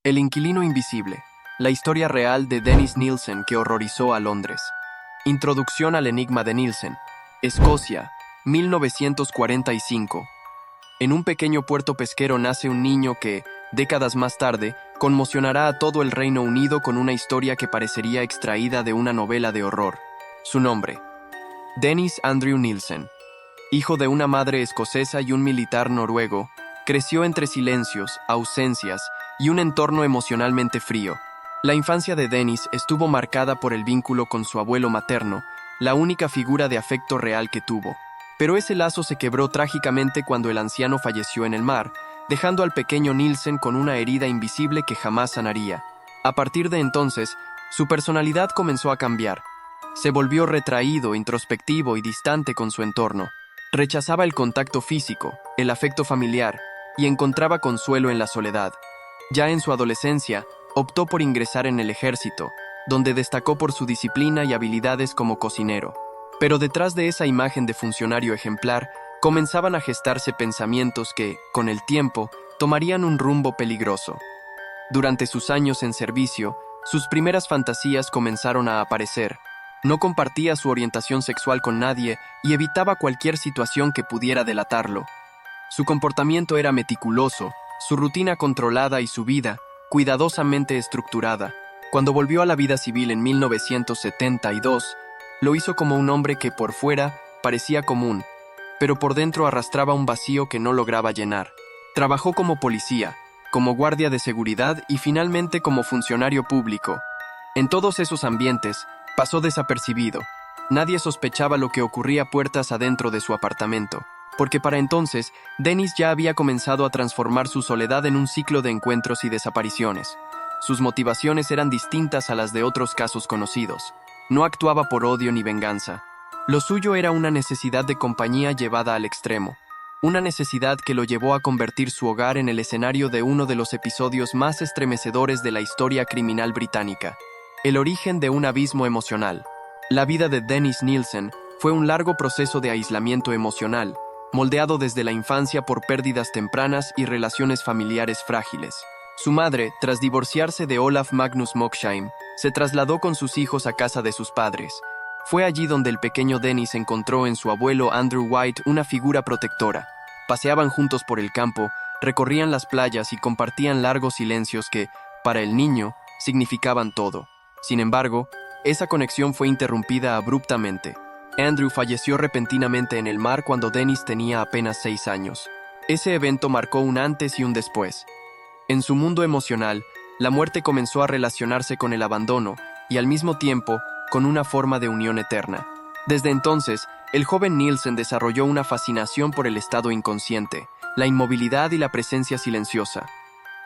El inquilino invisible. La historia real de Dennis Nilsen que horrorizó a Londres. Introducción al enigma de Nilsen. Escocia, 1945. En un pequeño puerto pesquero nace un niño que, décadas más tarde, conmocionará a todo el Reino Unido con una historia que parecería extraída de una novela de horror. Su nombre: Dennis Andrew Nilsen. Hijo de una madre escocesa y un militar noruego, creció entre silencios, ausencias y un entorno emocionalmente frío. La infancia de Dennis estuvo marcada por el vínculo con su abuelo materno, la única figura de afecto real que tuvo. Pero ese lazo se quebró trágicamente cuando el anciano falleció en el mar, dejando al pequeño Nilsen con una herida invisible que jamás sanaría. A partir de entonces, su personalidad comenzó a cambiar. Se volvió retraído, introspectivo y distante con su entorno. Rechazaba el contacto físico, el afecto familiar, y encontraba consuelo en la soledad. Ya en su adolescencia, optó por ingresar en el ejército, donde destacó por su disciplina y habilidades como cocinero. Pero detrás de esa imagen de funcionario ejemplar, comenzaban a gestarse pensamientos que, con el tiempo, tomarían un rumbo peligroso. Durante sus años en servicio, sus primeras fantasías comenzaron a aparecer. No compartía su orientación sexual con nadie y evitaba cualquier situación que pudiera delatarlo. Su comportamiento era meticuloso, su rutina controlada y su vida, cuidadosamente estructurada. Cuando volvió a la vida civil en 1972, lo hizo como un hombre que por fuera parecía común, pero por dentro arrastraba un vacío que no lograba llenar. Trabajó como policía, como guardia de seguridad y finalmente como funcionario público. En todos esos ambientes, pasó desapercibido. Nadie sospechaba lo que ocurría puertas adentro de su apartamento, porque para entonces, Dennis ya había comenzado a transformar su soledad en un ciclo de encuentros y desapariciones. Sus motivaciones eran distintas a las de otros casos conocidos. No actuaba por odio ni venganza. Lo suyo era una necesidad de compañía llevada al extremo. Una necesidad que lo llevó a convertir su hogar en el escenario de uno de los episodios más estremecedores de la historia criminal británica. El origen de un abismo emocional. La vida de Dennis Nilsen fue un largo proceso de aislamiento emocional, moldeado desde la infancia por pérdidas tempranas y relaciones familiares frágiles. Su madre, tras divorciarse de Olaf Magnus Moksheim, se trasladó con sus hijos a casa de sus padres. Fue allí donde el pequeño Dennis encontró en su abuelo Andrew White una figura protectora. Paseaban juntos por el campo, recorrían las playas y compartían largos silencios que, para el niño, significaban todo. Sin embargo, esa conexión fue interrumpida abruptamente. Andrew falleció repentinamente en el mar cuando Dennis tenía apenas 6 años. Ese evento marcó un antes y un después. En su mundo emocional, la muerte comenzó a relacionarse con el abandono y al mismo tiempo con una forma de unión eterna. Desde entonces, el joven Nilsen desarrolló una fascinación por el estado inconsciente, la inmovilidad y la presencia silenciosa.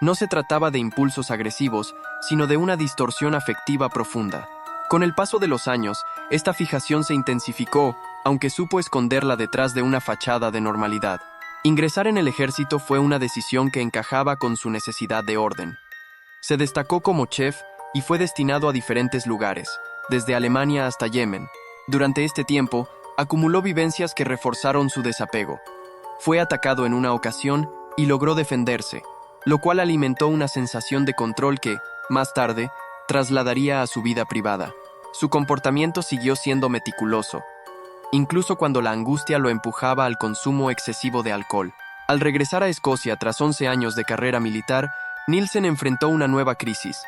No se trataba de impulsos agresivos, sino de una distorsión afectiva profunda. Con el paso de los años, esta fijación se intensificó, aunque supo esconderla detrás de una fachada de normalidad. Ingresar en el ejército fue una decisión que encajaba con su necesidad de orden. Se destacó como chef y fue destinado a diferentes lugares, desde Alemania hasta Yemen. Durante este tiempo, acumuló vivencias que reforzaron su desapego. Fue atacado en una ocasión y logró defenderse, lo cual alimentó una sensación de control que, más tarde, trasladaría a su vida privada. Su comportamiento siguió siendo meticuloso, incluso cuando la angustia lo empujaba al consumo excesivo de alcohol. Al regresar a Escocia tras 11 años de carrera militar, Nilsen enfrentó una nueva crisis.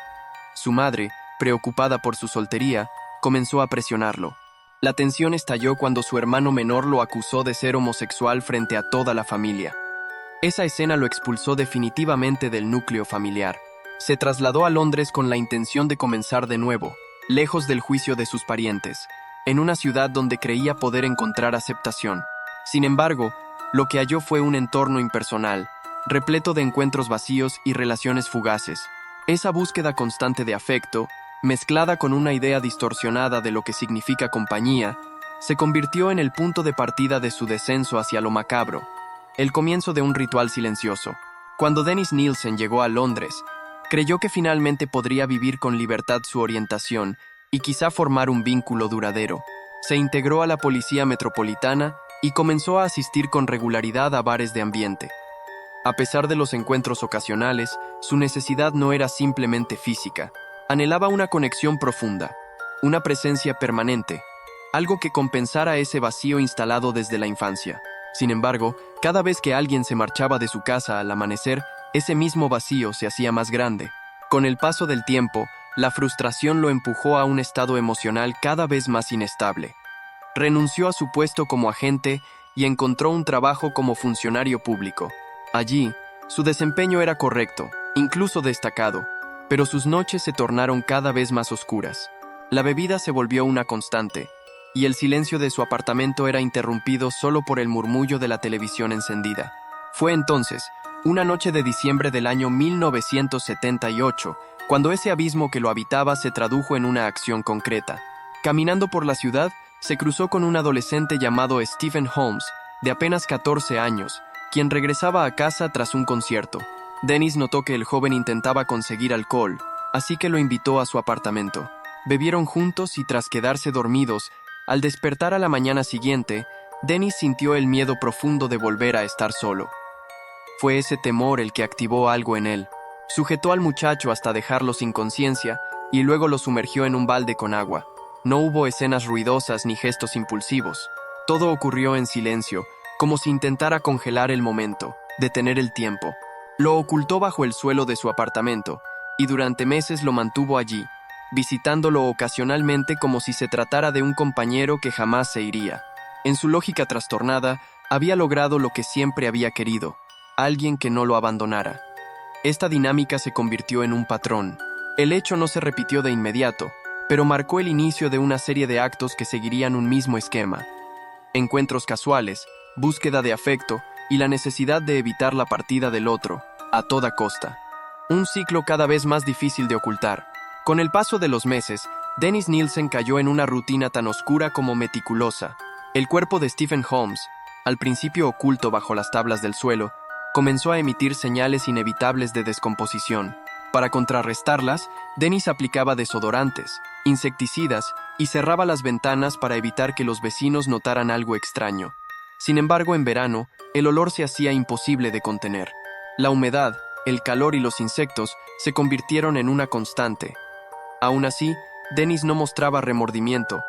Su madre, preocupada por su soltería, comenzó a presionarlo. La tensión estalló cuando su hermano menor lo acusó de ser homosexual frente a toda la familia. Esa escena lo expulsó definitivamente del núcleo familiar. Se trasladó a Londres con la intención de comenzar de nuevo, lejos del juicio de sus parientes, en una ciudad donde creía poder encontrar aceptación. Sin embargo, lo que halló fue un entorno impersonal, repleto de encuentros vacíos y relaciones fugaces. Esa búsqueda constante de afecto, mezclada con una idea distorsionada de lo que significa compañía, se convirtió en el punto de partida de su descenso hacia lo macabro, el comienzo de un ritual silencioso. Cuando Dennis Nilsen llegó a Londres, creyó que finalmente podría vivir con libertad su orientación y quizá formar un vínculo duradero. Se integró a la policía metropolitana y comenzó a asistir con regularidad a bares de ambiente. A pesar de los encuentros ocasionales, su necesidad no era simplemente física. Anhelaba una conexión profunda, una presencia permanente, algo que compensara ese vacío instalado desde la infancia. Sin embargo, cada vez que alguien se marchaba de su casa al amanecer, ese mismo vacío se hacía más grande. Con el paso del tiempo, la frustración lo empujó a un estado emocional cada vez más inestable. Renunció a su puesto como agente y encontró un trabajo como funcionario público. Allí, su desempeño era correcto, incluso destacado, pero sus noches se tornaron cada vez más oscuras. La bebida se volvió una constante, y el silencio de su apartamento era interrumpido solo por el murmullo de la televisión encendida. Fue entonces, una noche de diciembre del año 1978, cuando ese abismo que lo habitaba se tradujo en una acción concreta. Caminando por la ciudad, se cruzó con un adolescente llamado Stephen Holmes, de apenas 14 años, quien regresaba a casa tras un concierto. Dennis notó que el joven intentaba conseguir alcohol, así que lo invitó a su apartamento. Bebieron juntos y tras quedarse dormidos, al despertar a la mañana siguiente, Dennis sintió el miedo profundo de volver a estar solo. Fue ese temor el que activó algo en él. Sujetó al muchacho hasta dejarlo sin conciencia y luego lo sumergió en un balde con agua. No hubo escenas ruidosas ni gestos impulsivos. Todo ocurrió en silencio, como si intentara congelar el momento, detener el tiempo. Lo ocultó bajo el suelo de su apartamento y durante meses lo mantuvo allí, visitándolo ocasionalmente como si se tratara de un compañero que jamás se iría. En su lógica trastornada, había logrado lo que siempre había querido, alguien que no lo abandonara. Esta dinámica se convirtió en un patrón. El hecho no se repitió de inmediato, pero marcó el inicio de una serie de actos que seguirían un mismo esquema. Encuentros casuales, búsqueda de afecto y la necesidad de evitar la partida del otro, a toda costa. Un ciclo cada vez más difícil de ocultar. Con el paso de los meses, Dennis Nielsen cayó en una rutina tan oscura como meticulosa. El cuerpo de Stephen Holmes, al principio oculto bajo las tablas del suelo, comenzó a emitir señales inevitables de descomposición. Para contrarrestarlas, Dennis aplicaba desodorantes, insecticidas y cerraba las ventanas para evitar que los vecinos notaran algo extraño. Sin embargo, en verano, el olor se hacía imposible de contener. La humedad, el calor y los insectos se convirtieron en una constante. Aún así, Dennis no mostraba remordimiento.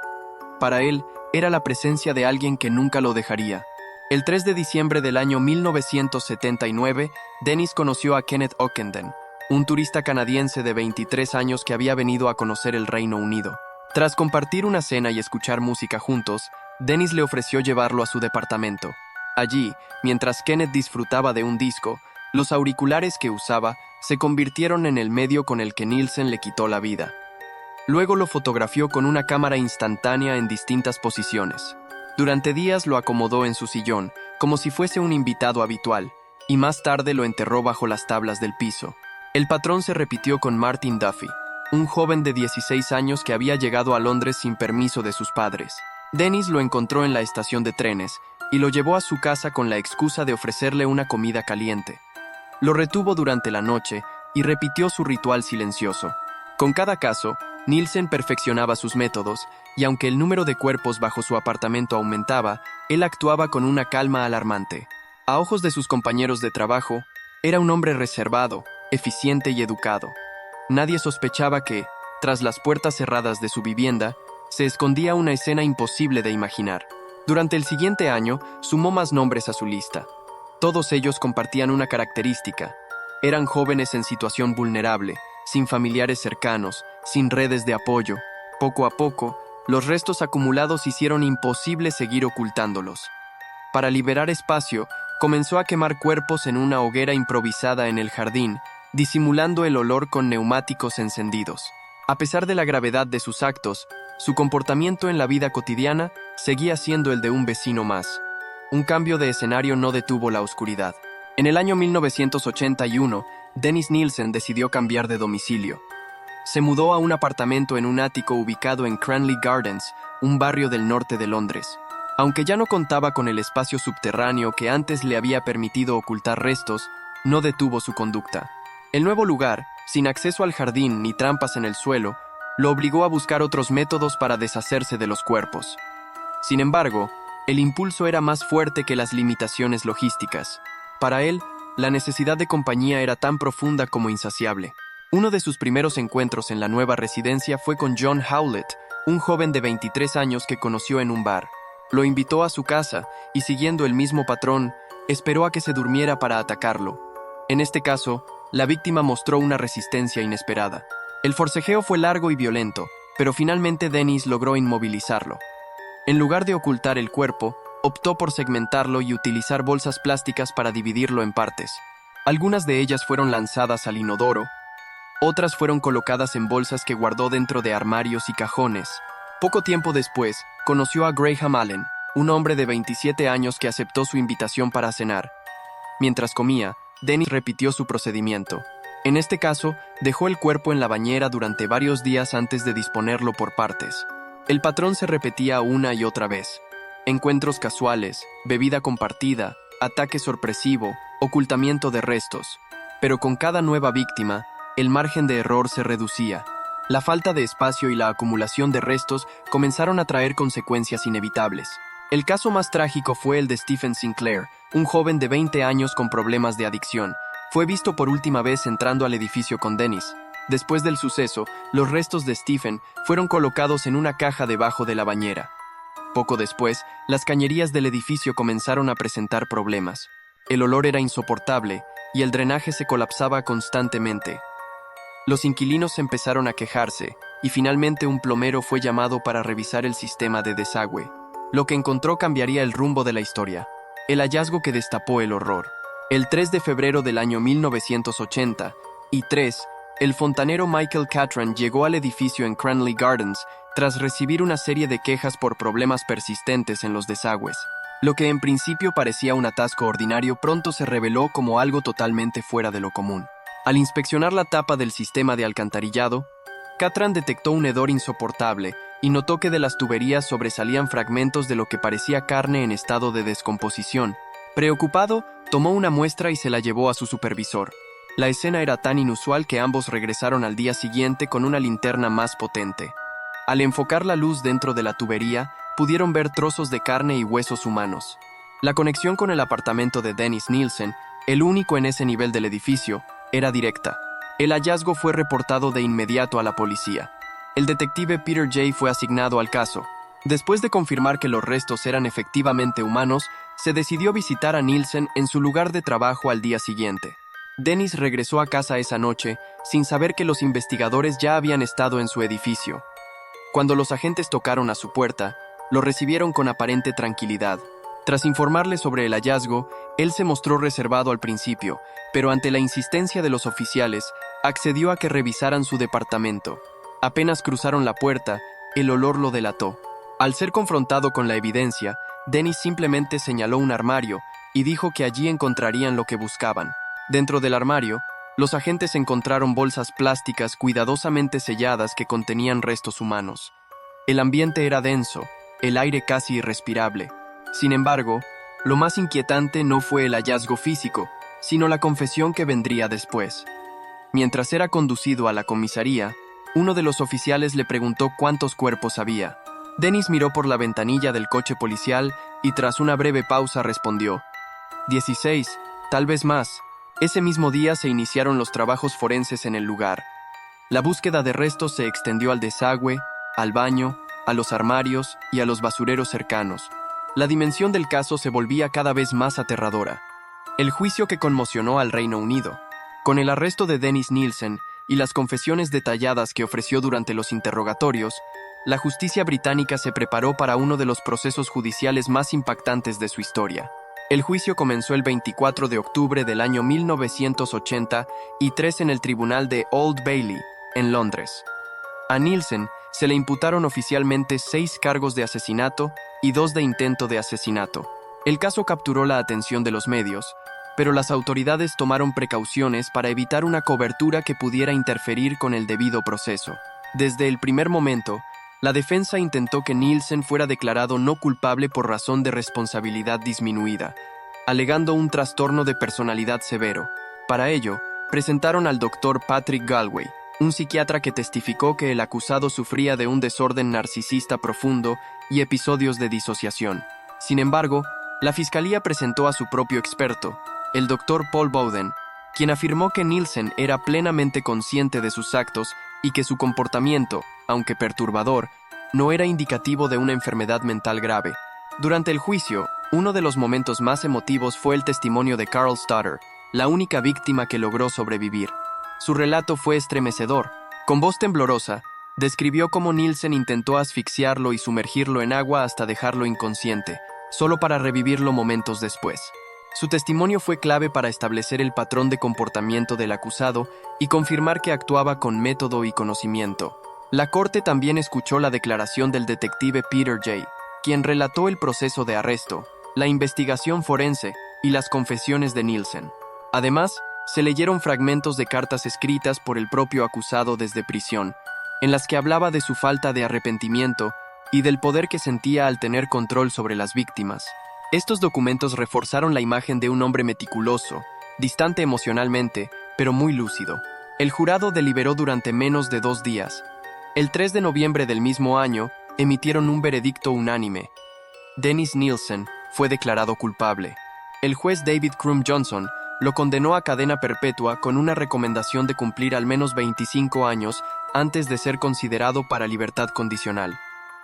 Para él, era la presencia de alguien que nunca lo dejaría. El 3 de diciembre del año 1979, Dennis conoció a Kenneth Ockenden, un turista canadiense de 23 años que había venido a conocer el Reino Unido. Tras compartir una cena y escuchar música juntos, Dennis le ofreció llevarlo a su departamento. Allí, mientras Kenneth disfrutaba de un disco, los auriculares que usaba se convirtieron en el medio con el que Nielsen le quitó la vida. Luego lo fotografió con una cámara instantánea en distintas posiciones. Durante días lo acomodó en su sillón, como si fuese un invitado habitual, y más tarde lo enterró bajo las tablas del piso. El patrón se repitió con Martin Duffy, un joven de 16 años que había llegado a Londres sin permiso de sus padres. Dennis lo encontró en la estación de trenes y lo llevó a su casa con la excusa de ofrecerle una comida caliente. Lo retuvo durante la noche y repitió su ritual silencioso. Con cada caso, Nielsen perfeccionaba sus métodos, y aunque el número de cuerpos bajo su apartamento aumentaba, él actuaba con una calma alarmante. A ojos de sus compañeros de trabajo, era un hombre reservado, eficiente y educado. Nadie sospechaba que, tras las puertas cerradas de su vivienda, se escondía una escena imposible de imaginar. Durante el siguiente año, sumó más nombres a su lista. Todos ellos compartían una característica. Eran jóvenes en situación vulnerable, sin familiares cercanos, sin redes de apoyo. Poco a poco, los restos acumulados hicieron imposible seguir ocultándolos. Para liberar espacio, comenzó a quemar cuerpos en una hoguera improvisada en el jardín, disimulando el olor con neumáticos encendidos. A pesar de la gravedad de sus actos, su comportamiento en la vida cotidiana seguía siendo el de un vecino más. Un cambio de escenario no detuvo la oscuridad. En el año 1981, Dennis Nielsen decidió cambiar de domicilio. Se mudó a un apartamento en un ático ubicado en Cranley Gardens, un barrio del norte de Londres. Aunque ya no contaba con el espacio subterráneo que antes le había permitido ocultar restos, no detuvo su conducta. El nuevo lugar, sin acceso al jardín ni trampas en el suelo, lo obligó a buscar otros métodos para deshacerse de los cuerpos. Sin embargo, el impulso era más fuerte que las limitaciones logísticas. Para él, La necesidad de compañía era tan profunda como insaciable. Uno de sus primeros encuentros en la nueva residencia fue con John Howlett, un joven de 23 años que conoció en un bar. Lo invitó a su casa y, siguiendo el mismo patrón, esperó a que se durmiera para atacarlo. En este caso, la víctima mostró una resistencia inesperada. El forcejeo fue largo y violento, pero finalmente Dennis logró inmovilizarlo. En lugar de ocultar el cuerpo, optó por segmentarlo y utilizar bolsas plásticas para dividirlo en partes. Algunas de ellas fueron lanzadas al inodoro, otras fueron colocadas en bolsas que guardó dentro de armarios y cajones. Poco tiempo después, conoció a Graham Allen, un hombre de 27 años que aceptó su invitación para cenar. Mientras comía, Dennis repitió su procedimiento. En este caso, dejó el cuerpo en la bañera durante varios días antes de disponerlo por partes. El patrón se repetía una y otra vez. Encuentros casuales, bebida compartida, ataque sorpresivo, ocultamiento de restos. Pero con cada nueva víctima, el margen de error se reducía. La falta de espacio y la acumulación de restos comenzaron a traer consecuencias inevitables. El caso más trágico fue el de Stephen Sinclair, un joven de 20 años con problemas de adicción. Fue visto por última vez entrando al edificio con Dennis. Después del suceso, los restos de Stephen fueron colocados en una caja debajo de la bañera. Poco después, las cañerías del edificio comenzaron a presentar problemas. El olor era insoportable y el drenaje se colapsaba constantemente. Los inquilinos empezaron a quejarse y finalmente un plomero fue llamado para revisar el sistema de desagüe. Lo que encontró cambiaría el rumbo de la historia. El hallazgo que destapó el horror. El 3 de febrero del año 1983, el fontanero Michael Catran llegó al edificio en Cranley Gardens tras recibir una serie de quejas por problemas persistentes en los desagües. Lo que en principio parecía un atasco ordinario pronto se reveló como algo totalmente fuera de lo común. Al inspeccionar la tapa del sistema de alcantarillado, Catran detectó un hedor insoportable y notó que de las tuberías sobresalían fragmentos de lo que parecía carne en estado de descomposición. Preocupado, tomó una muestra y se la llevó a su supervisor. La escena era tan inusual que ambos regresaron al día siguiente con una linterna más potente. Al enfocar la luz dentro de la tubería, pudieron ver trozos de carne y huesos humanos. La conexión con el apartamento de Dennis Nielsen, el único en ese nivel del edificio, era directa. El hallazgo fue reportado de inmediato a la policía. El detective Peter J. fue asignado al caso. Después de confirmar que los restos eran efectivamente humanos, se decidió visitar a Nielsen en su lugar de trabajo al día siguiente. Dennis regresó a casa esa noche sin saber que los investigadores ya habían estado en su edificio. Cuando los agentes tocaron a su puerta, lo recibieron con aparente tranquilidad. Tras informarle sobre el hallazgo, él se mostró reservado al principio, pero ante la insistencia de los oficiales, accedió a que revisaran su departamento. Apenas cruzaron la puerta, el olor lo delató. Al ser confrontado con la evidencia, Dennis simplemente señaló un armario y dijo que allí encontrarían lo que buscaban. Dentro del armario, los agentes encontraron bolsas plásticas cuidadosamente selladas que contenían restos humanos. El ambiente era denso, el aire casi irrespirable. Sin embargo, lo más inquietante no fue el hallazgo físico, sino la confesión que vendría después. Mientras era conducido a la comisaría, uno de los oficiales le preguntó cuántos cuerpos había. Dennis miró por la ventanilla del coche policial y tras una breve pausa respondió: 16, tal vez más. Ese mismo día se iniciaron los trabajos forenses en el lugar. La búsqueda de restos se extendió al desagüe, al baño, a los armarios y a los basureros cercanos. La dimensión del caso se volvía cada vez más aterradora. El juicio que conmocionó al Reino Unido. Con el arresto de Dennis Nielsen y las confesiones detalladas que ofreció durante los interrogatorios, la justicia británica se preparó para uno de los procesos judiciales más impactantes de su historia. El juicio comenzó el 24 de octubre del año 1983 en el tribunal de Old Bailey, en Londres. A Nielsen se le imputaron oficialmente 6 cargos de asesinato y 2 de intento de asesinato. El caso capturó la atención de los medios, pero las autoridades tomaron precauciones para evitar una cobertura que pudiera interferir con el debido proceso. Desde el primer momento, la defensa intentó que Nielsen fuera declarado no culpable por razón de responsabilidad disminuida, alegando un trastorno de personalidad severo. Para ello, presentaron al Dr. Patrick Galway, un psiquiatra que testificó que el acusado sufría de un desorden narcisista profundo y episodios de disociación. Sin embargo, la fiscalía presentó a su propio experto, el doctor Paul Bowden, quien afirmó que Nielsen era plenamente consciente de sus actos y que su comportamiento, aunque perturbador, no era indicativo de una enfermedad mental grave. Durante el juicio, uno de los momentos más emotivos fue el testimonio de Carl Stutter, la única víctima que logró sobrevivir. Su relato fue estremecedor. Con voz temblorosa, describió cómo Nielsen intentó asfixiarlo y sumergirlo en agua hasta dejarlo inconsciente, solo para revivirlo momentos después. Su testimonio fue clave para establecer el patrón de comportamiento del acusado y confirmar que actuaba con método y conocimiento. La corte también escuchó la declaración del detective Peter J., quien relató el proceso de arresto, la investigación forense y las confesiones de Nielsen. Además, se leyeron fragmentos de cartas escritas por el propio acusado desde prisión, en las que hablaba de su falta de arrepentimiento y del poder que sentía al tener control sobre las víctimas. Estos documentos reforzaron la imagen de un hombre meticuloso, distante emocionalmente, pero muy lúcido. El jurado deliberó durante menos de 2 días. El 3 de noviembre del mismo año, emitieron un veredicto unánime. Dennis Nielsen fue declarado culpable. El juez David Crum Johnson lo condenó a cadena perpetua con una recomendación de cumplir al menos 25 años antes de ser considerado para libertad condicional.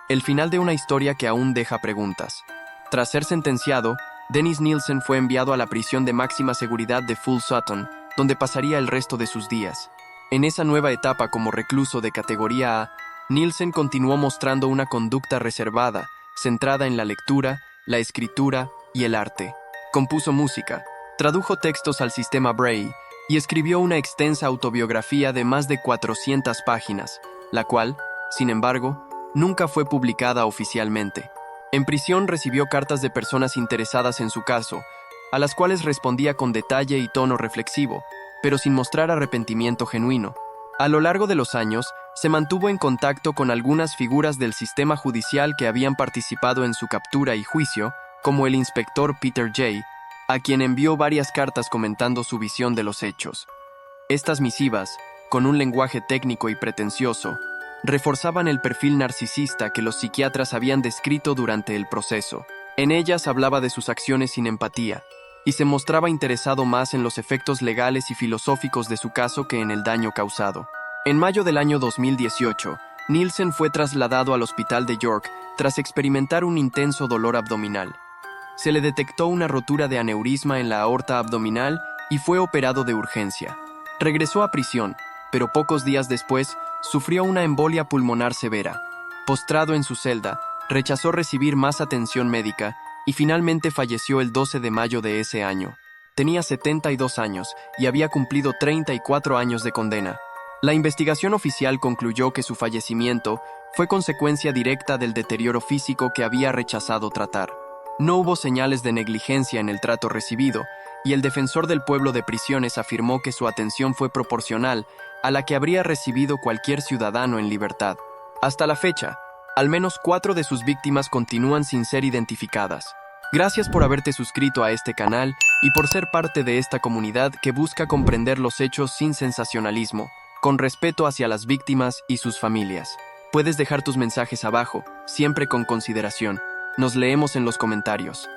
El final de una historia que aún deja preguntas. Tras ser sentenciado, Dennis Nielsen fue enviado a la prisión de máxima seguridad de Full Sutton, donde pasaría el resto de sus días. En esa nueva etapa como recluso de categoría A, Nielsen continuó mostrando una conducta reservada, centrada en la lectura, la escritura y el arte. Compuso música, tradujo textos al sistema Braille y escribió una extensa autobiografía de más de 400 páginas, la cual, sin embargo, nunca fue publicada oficialmente. En prisión recibió cartas de personas interesadas en su caso, a las cuales respondía con detalle y tono reflexivo, pero sin mostrar arrepentimiento genuino. A lo largo de los años, se mantuvo en contacto con algunas figuras del sistema judicial que habían participado en su captura y juicio, como el inspector Peter J., a quien envió varias cartas comentando su visión de los hechos. Estas misivas, con un lenguaje técnico y pretencioso, reforzaban el perfil narcisista que los psiquiatras habían descrito durante el proceso. En ellas hablaba de sus acciones sin empatía, y se mostraba interesado más en los efectos legales y filosóficos de su caso que en el daño causado. En mayo del año 2018, Nielsen fue trasladado al hospital de York tras experimentar un intenso dolor abdominal. Se le detectó una rotura de aneurisma en la aorta abdominal y fue operado de urgencia. Regresó a prisión, pero pocos días después sufrió una embolia pulmonar severa. Postrado en su celda, rechazó recibir más atención médica y finalmente falleció el 12 de mayo de ese año. Tenía 72 años y había cumplido 34 años de condena. La investigación oficial concluyó que su fallecimiento fue consecuencia directa del deterioro físico que había rechazado tratar. No hubo señales de negligencia en el trato recibido, y el defensor del pueblo de prisiones afirmó que su atención fue proporcional a la que habría recibido cualquier ciudadano en libertad. Hasta la fecha, al menos 4 de sus víctimas continúan sin ser identificadas. Gracias por haberte suscrito a este canal y por ser parte de esta comunidad que busca comprender los hechos sin sensacionalismo, con respeto hacia las víctimas y sus familias. Puedes dejar tus mensajes abajo, siempre con consideración. Nos leemos en los comentarios.